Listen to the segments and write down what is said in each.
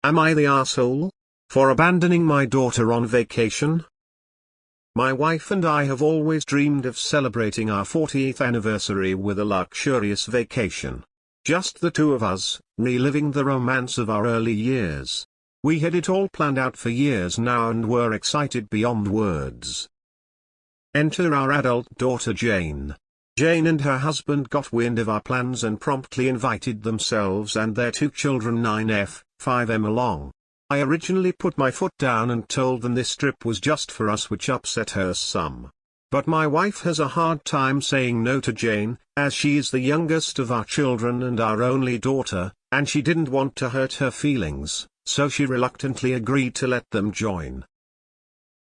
Am I the asshole for abandoning my daughter on vacation? My wife and I have always dreamed of celebrating our 40th anniversary with a luxurious vacation. Just the two of us, reliving the romance of our early years. We had it all planned out for years now and were excited beyond words. Enter our adult daughter Jane. Jane and her husband got wind of our plans and promptly invited themselves and their two children 9F, 5M along. I originally put my foot down and told them this trip was just for us, which upset her some. But my wife has a hard time saying no to Jane, as she is the youngest of our children and our only daughter, and she didn't want to hurt her feelings, so she reluctantly agreed to let them join.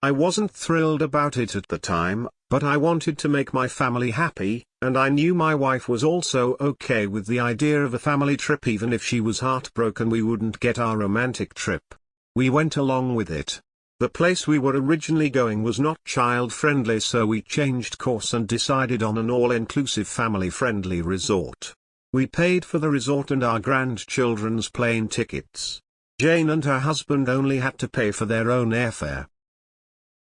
I wasn't thrilled about it at the time, but I wanted to make my family happy, and I knew my wife was also okay with the idea of a family trip. Even if she was heartbroken we wouldn't get our romantic trip. We went along with it. The place we were originally going was not child-friendly, so we changed course and decided on an all-inclusive family-friendly resort. We paid for the resort and our grandchildren's plane tickets. Jane and her husband only had to pay for their own airfare.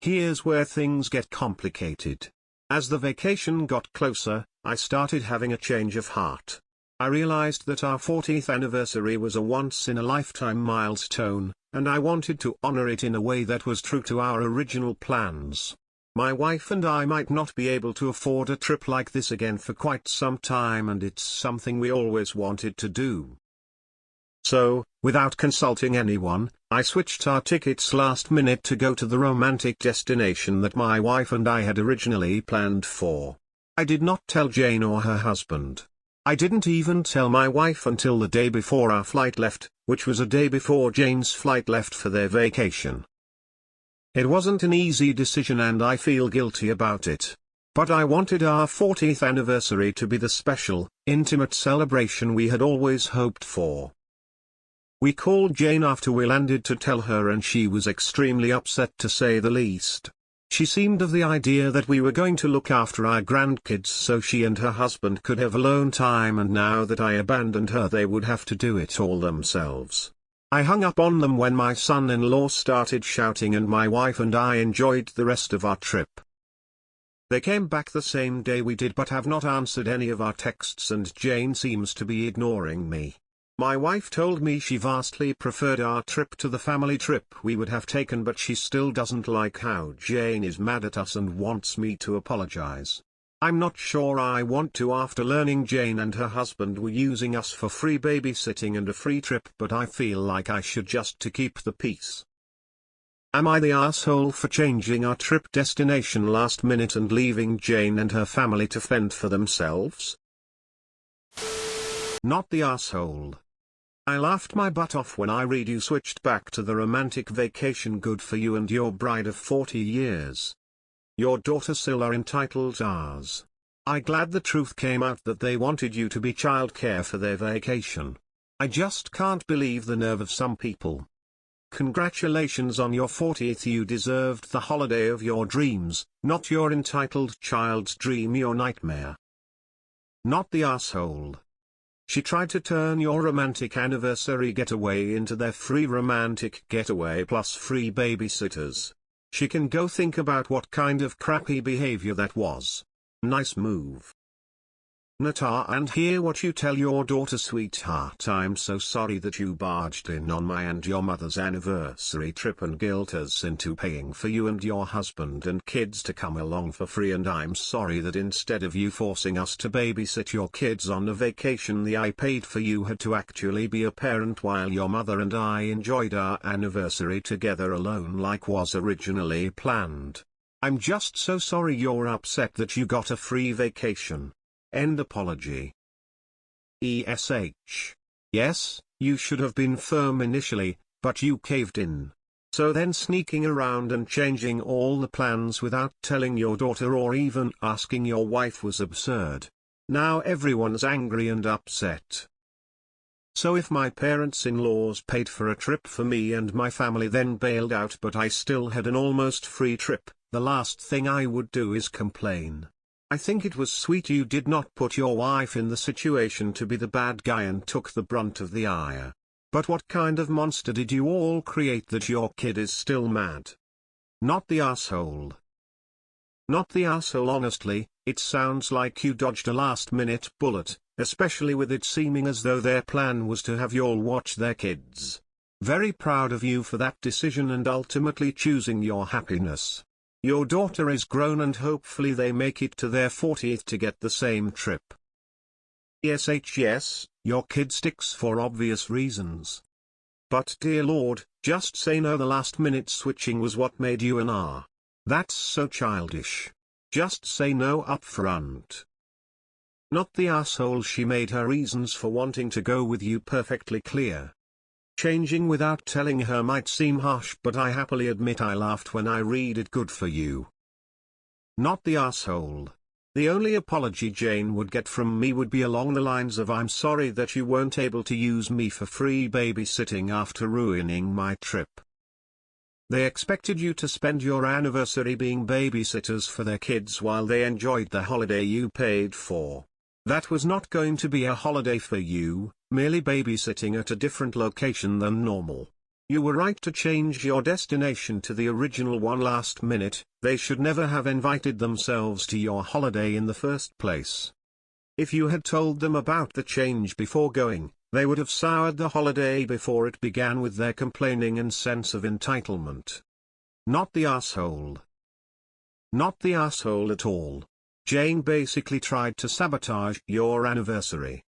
Here's where things get complicated. As the vacation got closer, I started having a change of heart. I realized that our 40th anniversary was a once-in-a-lifetime milestone, and I wanted to honor it in a way that was true to our original plans. My wife and I might not be able to afford a trip like this again for quite some time, and it's something we always wanted to do. So, without consulting anyone, I switched our tickets last minute to go to the romantic destination that my wife and I had originally planned for. I did not tell Jane or her husband. I didn't even tell my wife until the day before our flight left, which was a day before Jane's flight left for their vacation. It wasn't an easy decision and I feel guilty about it. But I wanted our 40th anniversary to be the special, intimate celebration we had always hoped for. We called Jane after we landed to tell her, and she was extremely upset, to say the least. She seemed of the idea that we were going to look after our grandkids so she and her husband could have alone time, and now that I abandoned her they would have to do it all themselves. I hung up on them when my son-in-law started shouting, and my wife and I enjoyed the rest of our trip. They came back the same day we did but have not answered any of our texts, and Jane seems to be ignoring me. My wife told me she vastly preferred our trip to the family trip we would have taken, but she still doesn't like how Jane is mad at us and wants me to apologize. I'm not sure I want to after learning Jane and her husband were using us for free babysitting and a free trip, but I feel like I should just to keep the peace. Am I the asshole for changing our trip destination last minute and leaving Jane and her family to fend for themselves? Not the asshole. I laughed my butt off when I read you switched back to the romantic vacation. Good for you and your bride of 40 years. Your daughter still are entitled ours. I'm glad the truth came out that they wanted you to be childcare for their vacation. I just can't believe the nerve of some people. Congratulations on your 40th. You deserved the holiday of your dreams, not your entitled child's dream, your nightmare. Not the asshole. She tried to turn your romantic anniversary getaway into their free romantic getaway plus free babysitters. She can go think about what kind of crappy behavior that was. Nice move. Nata, and hear what you tell your daughter. Sweetheart, I'm so sorry that you barged in on my and your mother's anniversary trip and guilt us into paying for you and your husband and kids to come along for free, and I'm sorry that instead of you forcing us to babysit your kids on a vacation I paid for, you had to actually be a parent while your mother and I enjoyed our anniversary together alone like was originally planned. I'm just so sorry you're upset that you got a free vacation. End apology. ESH. Yes, you should have been firm initially, but you caved in. So then sneaking around and changing all the plans without telling your daughter or even asking your wife was absurd. Now everyone's angry and upset. So if my parents-in-laws paid for a trip for me and my family then bailed out but I still had an almost free trip, the last thing I would do is complain. I think it was sweet you did not put your wife in the situation to be the bad guy and took the brunt of the ire. But what kind of monster did you all create that your kid is still mad? Not the asshole. Not the asshole. Honestly, it sounds like you dodged a last-minute bullet, especially with it seeming as though their plan was to have you all watch their kids. Very proud of you for that decision and ultimately choosing your happiness. Your daughter is grown and hopefully they make it to their 40th to get the same trip. Yes, your kid sticks for obvious reasons. But dear Lord, just say no. The last-minute switching was what made you an R. That's so childish. Just say no up front. Not the asshole. She made her reasons for wanting to go with you perfectly clear. Changing without telling her might seem harsh, but I happily admit I laughed when I read it. Good for you. Not the asshole. The only apology Jane would get from me would be along the lines of I'm sorry that you weren't able to use me for free babysitting after ruining my trip. They expected you to spend your anniversary being babysitters for their kids while they enjoyed the holiday you paid for. That was not going to be a holiday for you, merely babysitting at a different location than normal. You were right to change your destination to the original one last minute. They should never have invited themselves to your holiday in the first place. If you had told them about the change before going, they would have soured the holiday before it began with their complaining and sense of entitlement. Not the asshole. Not the asshole at all. Jane basically tried to sabotage your anniversary.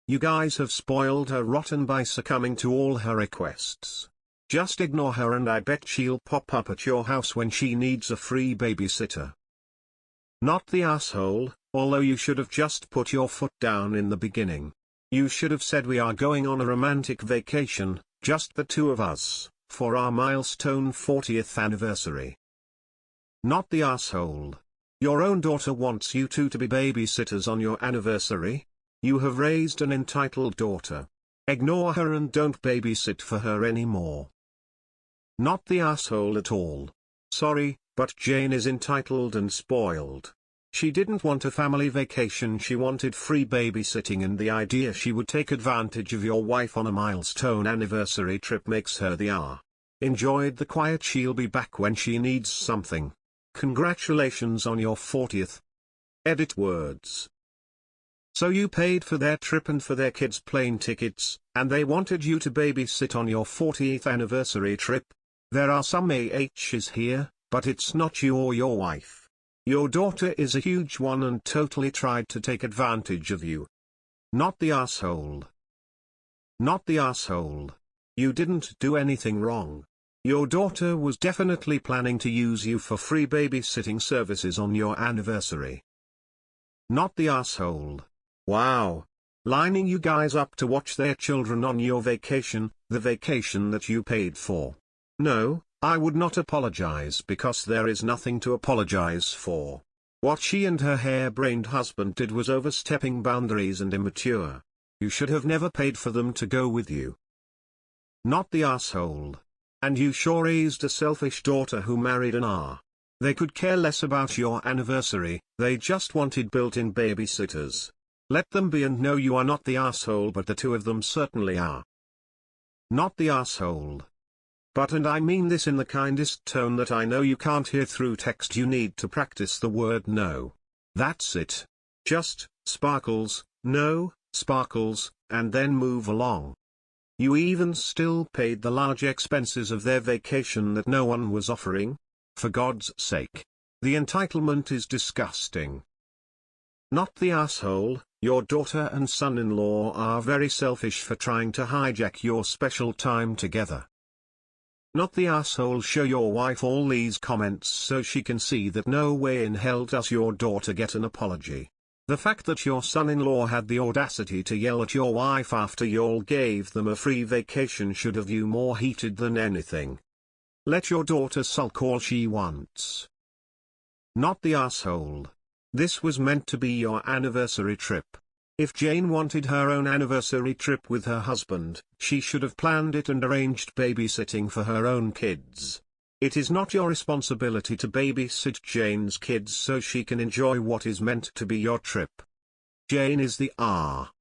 You guys have spoiled her rotten by succumbing to all her requests. Just ignore her and I bet she'll pop up at your house when she needs a free babysitter. Not the asshole, although you should have just put your foot down in the beginning. You should have said we are going on a romantic vacation, just the two of us, for our milestone 40th anniversary. Not the asshole. Your own daughter wants you two to be babysitters on your anniversary? You have raised an entitled daughter. Ignore her and don't babysit for her anymore. Not the asshole at all. Sorry, but Jane is entitled and spoiled. She didn't want a family vacation, she wanted free babysitting, and the idea she would take advantage of your wife on a milestone anniversary trip makes her the R. Enjoyed the quiet. She'll be back when she needs something. Congratulations on your 40th. Edit words. So you paid for their trip and for their kids' plane tickets, and they wanted you to babysit on your 40th anniversary trip? There are some AHs here, but it's not you or your wife. Your daughter is a huge one and totally tried to take advantage of you. Not the asshole. Not the asshole. You didn't do anything wrong. Your daughter was definitely planning to use you for free babysitting services on your anniversary. Not the asshole. Wow. Lining you guys up to watch their children on your vacation, the vacation that you paid for. No, I would not apologize because there is nothing to apologize for. What she and her harebrained husband did was overstepping boundaries and immature. You should have never paid for them to go with you. Not the asshole. And you sure raised a selfish daughter who married an R. They could care less about your anniversary, they just wanted built-in babysitters. Let them be, and no, you are not the asshole, but the two of them certainly are. Not the asshole. But, and I mean this in the kindest tone that I know you can't hear through text, you need to practice the word no. That's it. Just, sparkles, no, sparkles, and then move along. You even still paid the large expenses of their vacation that no one was offering? For God's sake. The entitlement is disgusting. Not the asshole. Your daughter and son-in-law are very selfish for trying to hijack your special time together. Not the asshole. Show your wife all these comments so she can see that no way in hell does your daughter get an apology. The fact that your son-in-law had the audacity to yell at your wife after y'all gave them a free vacation should have you more heated than anything. Let your daughter sulk all she wants. Not the asshole. This was meant to be your anniversary trip. If Jane wanted her own anniversary trip with her husband, she should have planned it and arranged babysitting for her own kids. It is not your responsibility to babysit Jane's kids so she can enjoy what is meant to be your trip. Jane is the R.